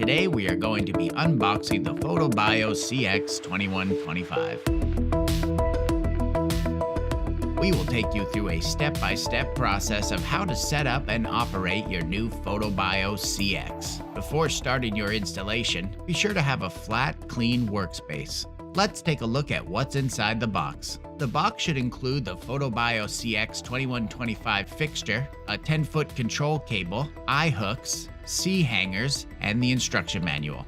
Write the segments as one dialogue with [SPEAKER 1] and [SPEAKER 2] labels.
[SPEAKER 1] Today we are going to be unboxing the Photobio CX2125. We will take you through a step-by-step process of how to set up and operate your new Photobio CX. Before starting your installation, be sure to have a flat, clean workspace. Let's take a look at what's inside the box. The box should include the Photobio CX2125 fixture, a 10-foot control cable, eye hooks, C-hangers, and the instruction manual.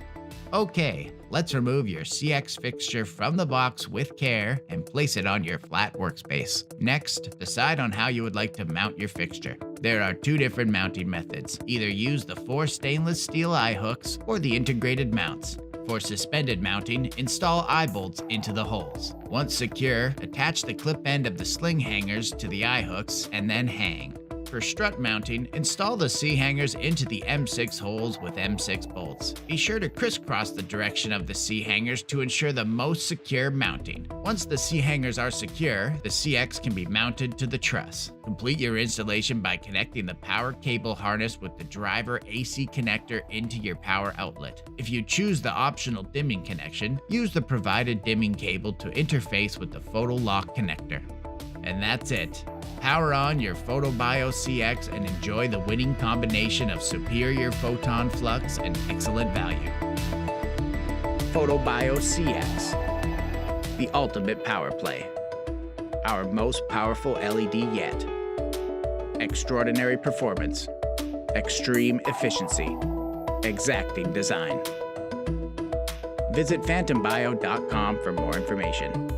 [SPEAKER 1] Okay, let's remove your CX fixture from the box with care and place it on your flat workspace. Next, decide on how you would like to mount your fixture. There are two different mounting methods. Either use the 4 stainless steel eye hooks or the integrated mounts. For suspended mounting, install eye bolts into the holes. Once secure, attach the clip end of the sling hangers to the eye hooks and then hang. For strut mounting, install the C-hangers into the M6 holes with M6 bolts. Be sure to crisscross the direction of the C-hangers to ensure the most secure mounting. Once the C-hangers are secure, the CX can be mounted to the truss. Complete your installation by connecting the power cable harness with the driver AC connector into your power outlet. If you choose the optional dimming connection, use the provided dimming cable to interface with the photo lock connector. And that's it. Power on your Photobio CX and enjoy the winning combination of superior photon flux and excellent value. Photobio CX, the ultimate power play. Our most powerful LED yet. Extraordinary performance, extreme efficiency, exacting design. Visit phantombio.com for more information.